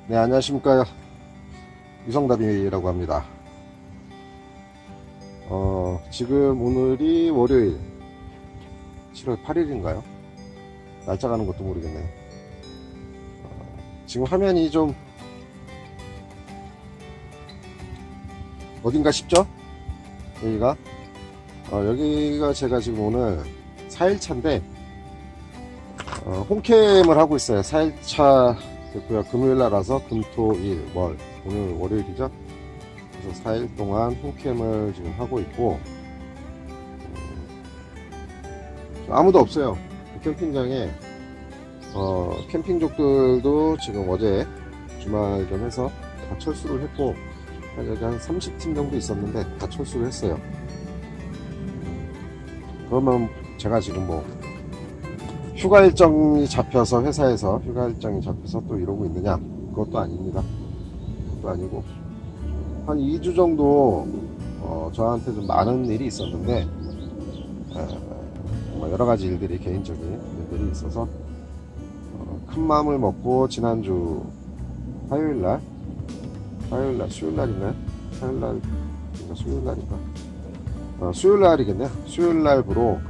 네, 안녕하십니까. 유성답이라고 합니다. 지금 오늘이 월요일 7월 8일인가요? 날짜 가는 것도 모르겠네요. 지금 화면이 좀 어딘가 싶죠? 여기가 제가 지금 오늘 4일차인데 홈캠을 하고 있어요. 4일차 됐고요. 금요일날 와서 금토일 오늘 월요일이죠. 그래서 4일 동안 홈캠을 지금 하고 있고 아무도 없어요. 캠핑장에 캠핑족들도 지금 어제 주말 겸 해서 다 철수를 했고 여기 한 30팀 정도 있었는데 다 철수를 했어요. 그러면 제가 지금 휴가 일정이 잡혀서 회사에서 휴가 일정이 잡혀서 또 이러고 있느냐? 그것도 아닙니다. 그것도 아니고 한 2주 정도 저한테 좀 많은 일이 있었는데 여러가지 일들이 개인적인 일들이 있어서 큰 마음을 먹고 지난주 수요일날 수요일날이겠네요. 수요일날부로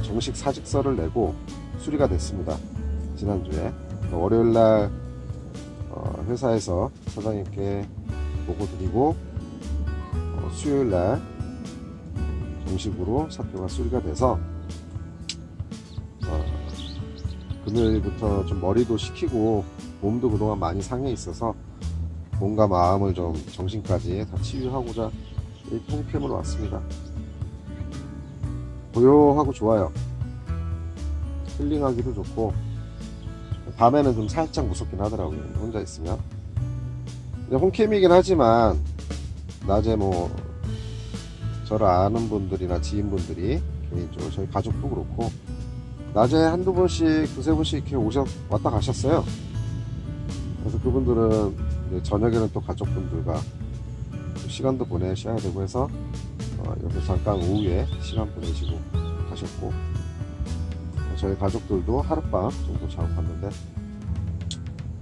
정식 사직서를 내고 수리가 됐습니다. 지난주에 월요일날 회사에서 사장님께 보고 드리고 수요일날 정식으로 사표가 수리가 돼서 금요일부터 좀 머리도 식히고 몸도 그동안 많이 상해 있어서 몸과 마음을 좀 정신까지 다 치유하고자 이렇게 홈캠으로 왔습니다. 고요하고 좋아요. 힐링하기도 좋고 밤에는 좀 살짝 무섭긴 하더라고요. 혼자 있으면. 홈캠이긴 하지만 낮에 저를 아는 분들이나 지인분들이 개인적으로 저희 가족도 그렇고 낮에 한두 분씩 두세 분씩 이렇게 왔다 가셨어요. 그래서 그분들은 저녁에는 또 가족분들과 시간도 보내셔야 되고 해서 여기서 잠깐 오후에 시간 보내시고 가셨고 저희 가족들도 하룻밤 정도 자고 갔는데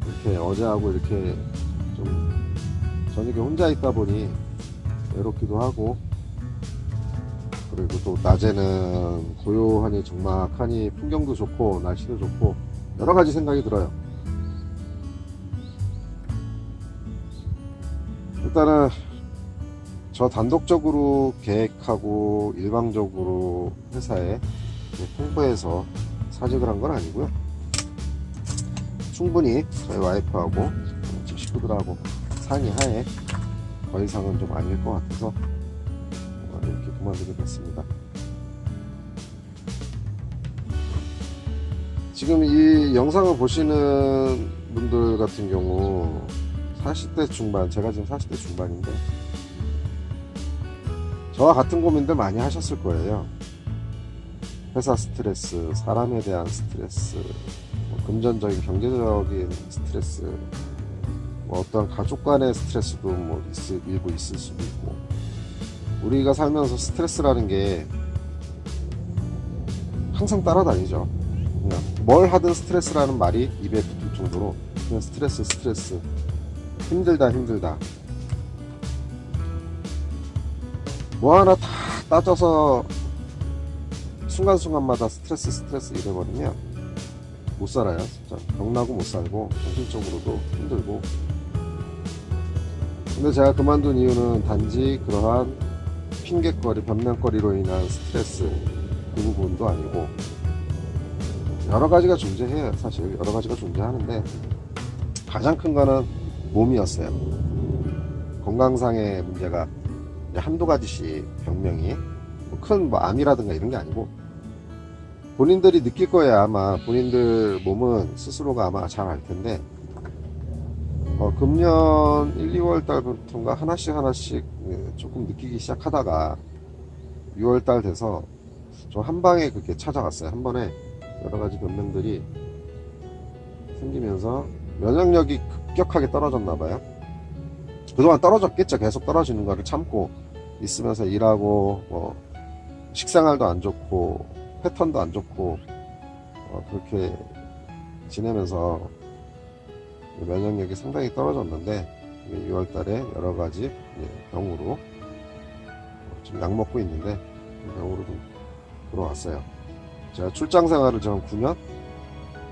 이렇게 어제하고 이렇게 좀 저녁에 혼자 있다 보니 외롭기도 하고 그리고 또 낮에는 고요하니 적막하니 풍경도 좋고 날씨도 좋고 여러가지 생각이 들어요. 일단은 저 단독적으로 계획하고 일방적으로 회사에 통보해서 사직을 한 건 아니고요. 충분히 저희 와이프하고 집 식구들하고 상의하에 더 이상은 좀 아닐 것 같아서 이렇게 그만두게 됐습니다. 지금 이 영상을 보시는 분들 같은 경우 40대 중반, 제가 지금 40대 중반인데 저와 같은 고민들 많이 하셨을 거예요. 회사 스트레스, 사람에 대한 스트레스, 금전적인 경제적인 스트레스, 어떤 가족 간의 스트레스도 일부 있을 수도 있고 우리가 살면서 스트레스라는 게 항상 따라다니죠. 그냥 뭘 하든 스트레스라는 말이 입에 붙을 정도로 그냥 스트레스 힘들다 하나 다 따져서 순간순간마다 스트레스 이래버리면 못 살아요. 진짜 병나고 못 살고 정신적으로도 힘들고. 근데 제가 그만둔 이유는 단지 그러한 핑계거리, 변명거리로 인한 스트레스 그 부분도 아니고 여러가지가 존재해요. 사실 여러가지가 존재하는데 가장 큰 거는 몸이었어요. 건강상의 문제가 한두 가지씩 병명이 큰 암이라든가 이런 게 아니고 본인들이 느낄 거예요. 아마 본인들 몸은 스스로가 아마 잘 알 텐데 금년 1, 2월 달부터인가 하나씩 조금 느끼기 시작하다가 6월 달 돼서 좀 한 방에 그렇게 찾아갔어요. 한 번에 여러 가지 변명들이 생기면서 면역력이 급격하게 떨어졌나 봐요. 그동안 떨어졌겠죠. 계속 떨어지는 거를 참고 있으면서 일하고 식생활도 안 좋고 패턴도 안 좋고 그렇게 지내면서 면역력이 상당히 떨어졌는데 6월 달에 여러 가지 병으로 지금 약 먹고 있는데 병으로 좀 들어왔어요. 제가 출장 생활을 지금 9년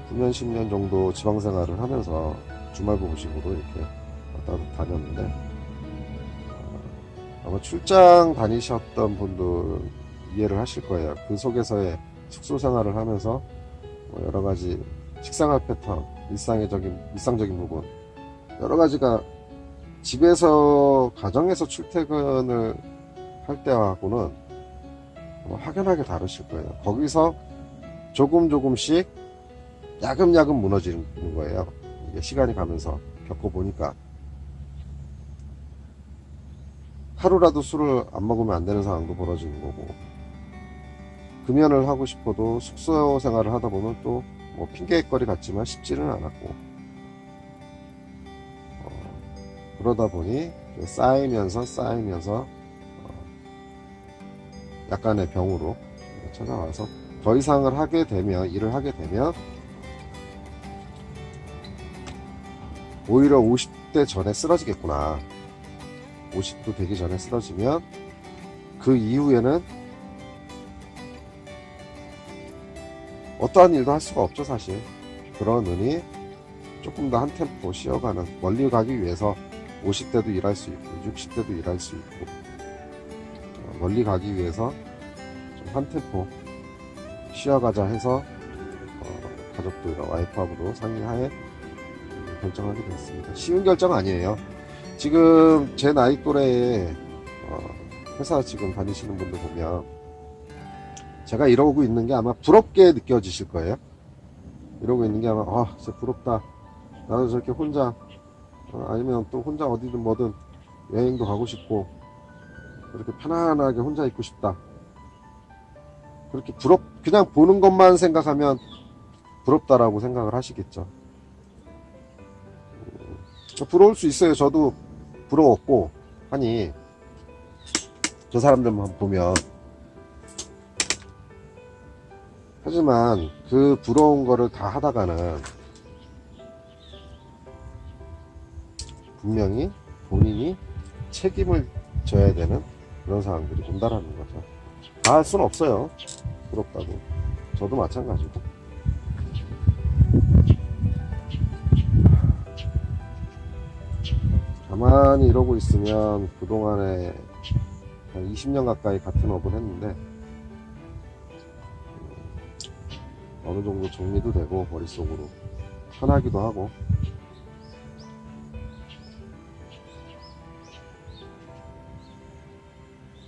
10년 정도 지방 생활을 하면서 주말 부부식으로 이렇게 왔다 갔다 다녔는데 아마 출장 다니셨던 분들 이해를 하실 거예요. 그 속에서의 숙소 생활을 하면서 여러 가지 식생활 패턴, 일상적인 부분 여러 가지가 집에서 가정에서 출퇴근을 할 때하고는 확연하게 다르실 거예요. 거기서 조금씩 야금야금 무너지는 거예요. 이게 시간이 가면서 겪어보니까 하루라도 술을 안 먹으면 안 되는 상황도 벌어지는 거고, 금연을 하고 싶어도 숙소 생활을 하다 보면 또 뭐 핑계거리 같지만 쉽지는 않았고, 그러다 보니 쌓이면서 약간의 병으로 찾아와서 더 이상을 일을 하게 되면 오히려 50대 전에 쓰러지겠구나, 50도 되기 전에 쓰러지면 그 이후에는 어떠한 일도 할 수가 없죠 사실. 그러느니 조금 더 한 템포 쉬어가는, 멀리 가기 위해서 50대도 일할 수 있고 60대도 일할 수 있고 멀리 가기 위해서 좀 한 템포 쉬어가자 해서 가족들과 와이프하고도 상의하에 결정하게 됐습니다. 쉬운 결정 아니에요. 지금 제 나이 또래에 회사 지금 다니시는 분들 보면 제가 이러고 있는 게 아마 부럽게 느껴지실 거예요. 이러고 있는 게 아마 진짜 부럽다, 나도 저렇게 혼자 아니면 또 혼자 어디든 뭐든 여행도 가고 싶고 그렇게 편안하게 혼자 있고 싶다, 그렇게 그냥 보는 것만 생각하면 부럽다라고 생각을 하시겠죠. 부러울 수 있어요. 저도 부러웠고 하니 저 사람들만 보면. 하지만 그 부러운 거를 다 하다가는 분명히 본인이 책임을 져야 되는 그런 상황들이 온다라는 거죠. 다 할 수는 없어요. 부럽다고. 저도 마찬가지고. 가만히 이러고 있으면 그동안에 한 20년 가까이 같은 업을 했는데 어느 정도 정리도 되고 머릿속으로 편하기도 하고,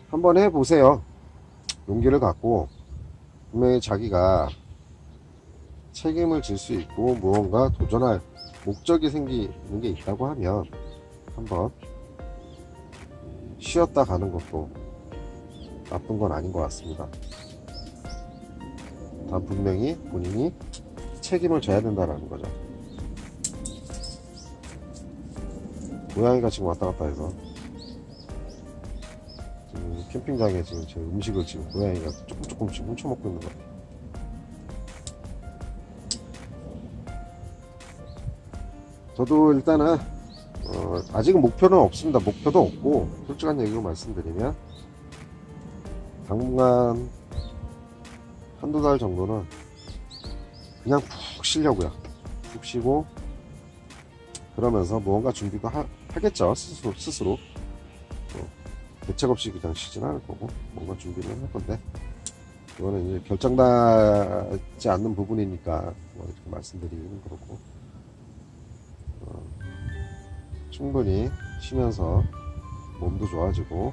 한번 해보세요. 용기를 갖고 분명히 자기가 책임을 질 수 있고 무언가 도전할 목적이 생기는 게 있다고 하면 한번 쉬었다 가는 것도 나쁜 건 아닌 것 같습니다. 단 분명히 본인이 책임을 져야 된다는 거죠. 고양이가 지금 왔다 갔다 해서 지금 캠핑장에 지금 제 음식을 지금 고양이가 조금씩 훔쳐먹고 있는 것 같아요. 저도 일단은 아직은 목표는 없습니다. 목표도 없고, 솔직한 얘기로 말씀드리면 당분간 한두 달 정도는 그냥 푹 쉬려고요. 푹 쉬고 그러면서 무언가 준비도 하겠죠. 스스로 대책 없이 그냥 쉬진 않을 거고 뭔가 준비를 할 건데, 이거는 이제 결정나지 않는 부분이니까 이렇게 말씀드리기는 그렇고, 충분히 쉬면서 몸도 좋아지고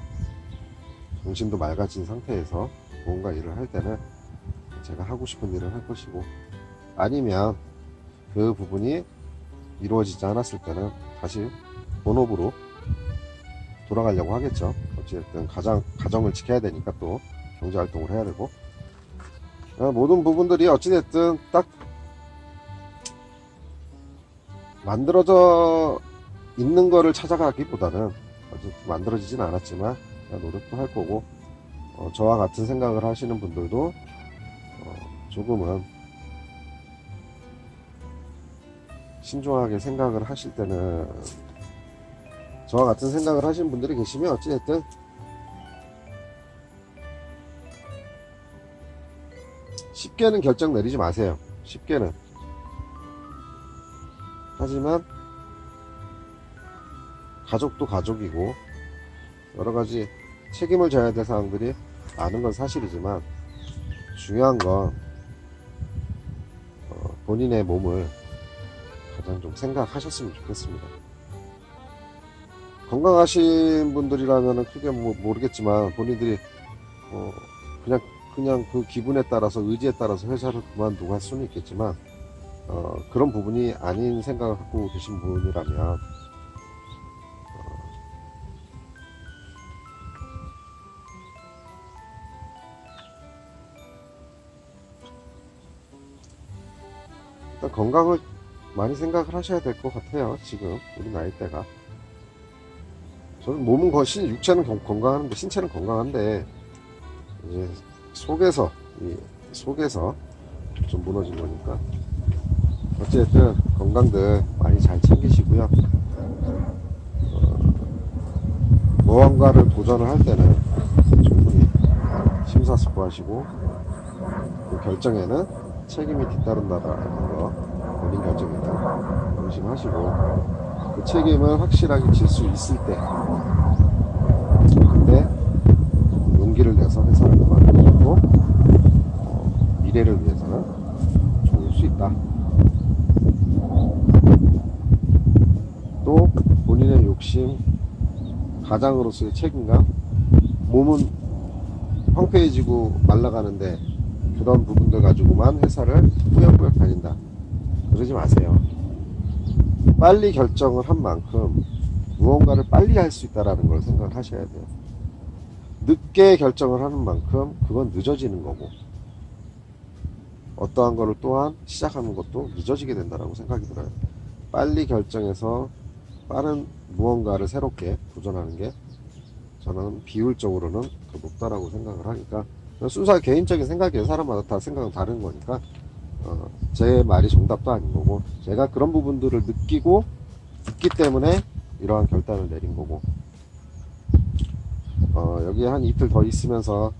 정신도 맑아진 상태에서 뭔가 일을 할 때는 제가 하고 싶은 일을 할 것이고, 아니면 그 부분이 이루어지지 않았을 때는 다시 본업으로 돌아가려고 하겠죠. 어쨌든 가정을 지켜야 되니까 또 경제활동을 해야 되고, 모든 부분들이 어찌됐든 딱 만들어져 있는 거를 찾아가기보다는, 어쨌든 만들어지진 않았지만 노력도 할 거고, 저와 같은 생각을 하시는 분들도 조금은 신중하게 생각을 하실 때는 저와 같은 생각을 하시는 분들이 계시면 어찌됐든 쉽게는 결정 내리지 마세요. 쉽게는. 하지만 가족도 가족이고 여러가지 책임을 져야 될 사항들이 많은 건 사실이지만 중요한 건 본인의 몸을 가장 좀 생각하셨으면 좋겠습니다. 건강하신 분들이라면 크게 모르겠지만 본인들이 그냥 그 기분에 따라서 의지에 따라서 회사를 그만두고 할 수는 있겠지만 그런 부분이 아닌 생각을 갖고 계신 분이라면 일단 건강을 많이 생각을 하셔야 될 것 같아요. 지금 우리 나이대가 저는 몸은 육체는 건강한데 신체는 건강한데 이제 속에서 좀 무너진 거니까 어쨌든 건강들 많이 잘 챙기시고요. 무언가를 도전을 할 때는 충분히 심사숙고하시고 그 결정에는 책임이 뒤따른다라는 거 본인 결정이다 명심하시고 그 책임을 확실하게 질 수 있을 때 그때 용기를 내서 회사를 그만두고 미래를 위해서는 죽을 수 있다. 또 본인의 욕심, 가장으로서의 책임감, 몸은 황폐해지고 말라가는데 그런 부분들 가지고만 회사를 꾸역꾸역 다닌다. 그러지 마세요. 빨리 결정을 한 만큼 무언가를 빨리 할 수 있다는 걸 생각을 하셔야 돼요. 늦게 결정을 하는 만큼 그건 늦어지는 거고 어떠한 거를 또한 시작하는 것도 늦어지게 된다고 생각이 들어요. 빨리 결정해서 빠른 무언가를 새롭게 도전하는 게 저는 비율적으로는 더 높다라고 생각을 하니까 순수하게 개인적인 생각이에요. 사람마다 다 생각은 다른 거니까 제 말이 정답도 아닌 거고 제가 그런 부분들을 느끼기 때문에 이러한 결단을 내린 거고 여기에 한 이틀 더 있으면서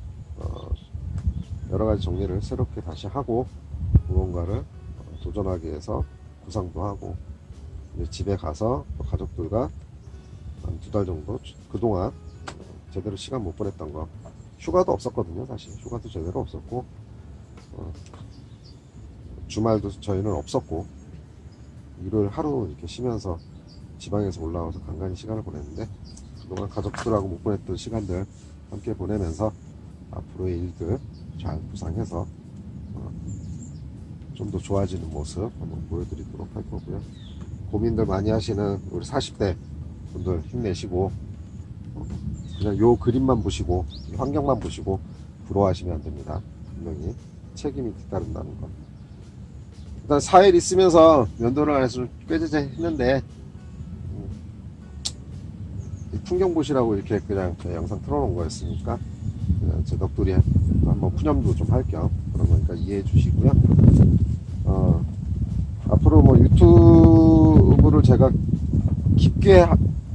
여러가지 정리를 새롭게 다시 하고 무언가를 도전하기 위해서 구상도 하고 이제 집에 가서 가족들과 한 2달 정도 그동안 제대로 시간 못 보냈던 거 휴가도 없었거든요. 사실 휴가도 제대로 없었고 주말도 저희는 없었고 일요일 하루 이렇게 쉬면서 지방에서 올라와서 간간히 시간을 보냈는데 그동안 가족들하고 못 보냈던 시간들 함께 보내면서 앞으로의 일들 잘 구상해서 좀 더 좋아지는 모습 한번 보여드리도록 할 거고요. 고민들 많이 하시는 우리 40대 분들 힘내시고 그냥 요 그림만 보시고 환경만 보시고 부러워하시면 안 됩니다. 분명히 책임이 뒤따른다는 거. 일단 4일 있으면서 면도를 안 해서 꾀죄죄 했는데 이 풍경 보시라고 이렇게 그냥 제 영상 틀어놓은 거였으니까 그냥 제 넋두리 한번 푸념도 좀 할 겸 그런 거니까 이해해 주시고요. 앞으로 뭐 유튜브를 제가 깊게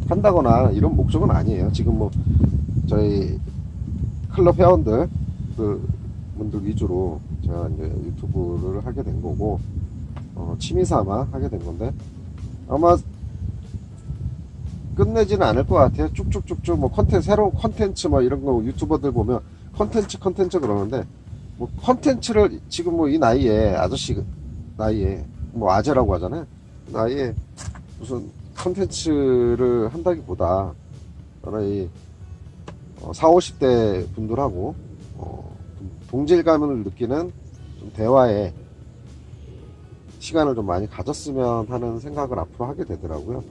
한다거나 이런 목적은 아니에요. 지금 뭐 저희 클럽 회원들 그 분들 위주로 제가 이제 유튜브를 하게 된 거고 취미 삼아 하게 된 건데 아마 끝내지는 않을 것 같아요. 쭉쭉쭉쭉 뭐 새로운 컨텐츠 뭐 이런 거 유튜버들 보면 컨텐츠 그러는데 뭐 컨텐츠를 지금 뭐 이 나이에 아저씨 나이에 뭐 아재라고 하잖아요. 나이에 무슨 컨텐츠를 한다기보다 저는 이 40, 50대 분들하고 동질감을 느끼는 좀 대화에 시간을 좀 많이 가졌으면 하는 생각을 앞으로 하게 되더라고요.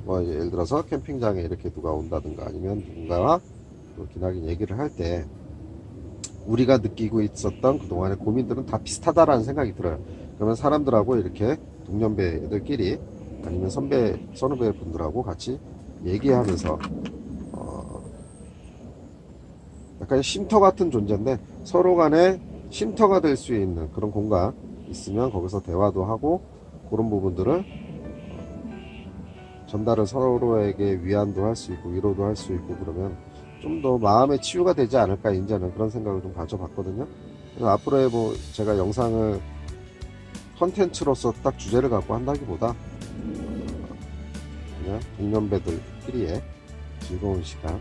뭐 예를 들어서 캠핑장에 이렇게 누가 온다든가 아니면 누군가와 또 기나긴 얘기를 할 때 우리가 느끼고 있었던 그동안의 고민들은 다 비슷하다라는 생각이 들어요. 그러면 사람들하고 이렇게 동년배들끼리 아니면 선후배 분들하고 같이 얘기하면서 약간 쉼터 같은 존재인데 서로 간에 쉼터가 될 수 있는 그런 공간 있으면 거기서 대화도 하고 그런 부분들을 전달을 서로에게 위안도 할 수 있고 위로도 할 수 있고 그러면 좀 더 마음의 치유가 되지 않을까 이제는 그런 생각을 좀 가져봤거든요. 그래서 앞으로의 뭐 제가 영상을 컨텐츠로서 딱 주제를 갖고 한다기보다 그냥 동년배들끼리의 즐거운 시간,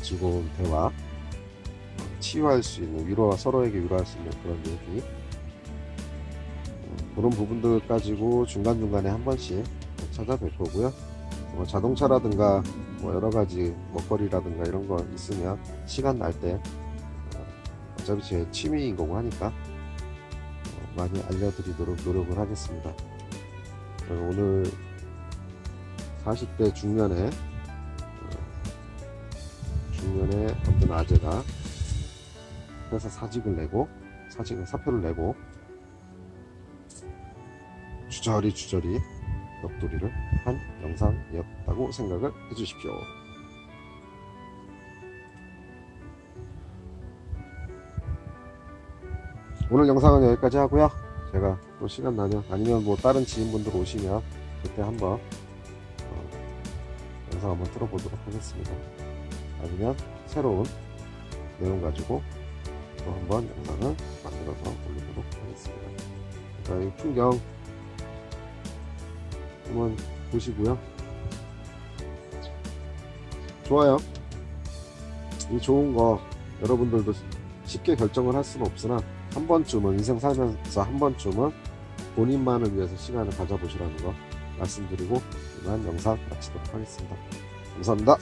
즐거운 대화, 치유할 수 있는 위로와 서로에게 위로할 수 있는 그런 얘기 그런 부분들 가지고 중간중간에 한 번씩 찾아뵐 거고요. 뭐 자동차라든가 뭐 여러 가지 먹거리라든가 이런 거 있으면 시간 날 때 어차피 제 취미인 거고 하니까 많이 알려드리도록 노력을 하겠습니다. 오늘 40대 중년의 어떤 아재가 회사 사표를 내고 주저리 넋두리를 한 영상이었다고 생각을 해주십시오. 오늘 영상은 여기까지 하고요. 제가 또 시간 나면 아니면 뭐 다른 지인분들 오시면 그때 한번 영상 한번 틀어보도록 하겠습니다. 아니면 새로운 내용 가지고 또 한번 영상을 만들어서 올리도록 하겠습니다. 자, 이 풍경 한번 보시고요. 좋아요. 이 좋은 거 여러분들도 쉽게 결정을 할 수는 없으나 한 번쯤은 인생 살면서 한 번쯤은 본인만을 위해서 시간을 가져보시라는 거 말씀드리고 이만 영상 마치도록 하겠습니다. 감사합니다.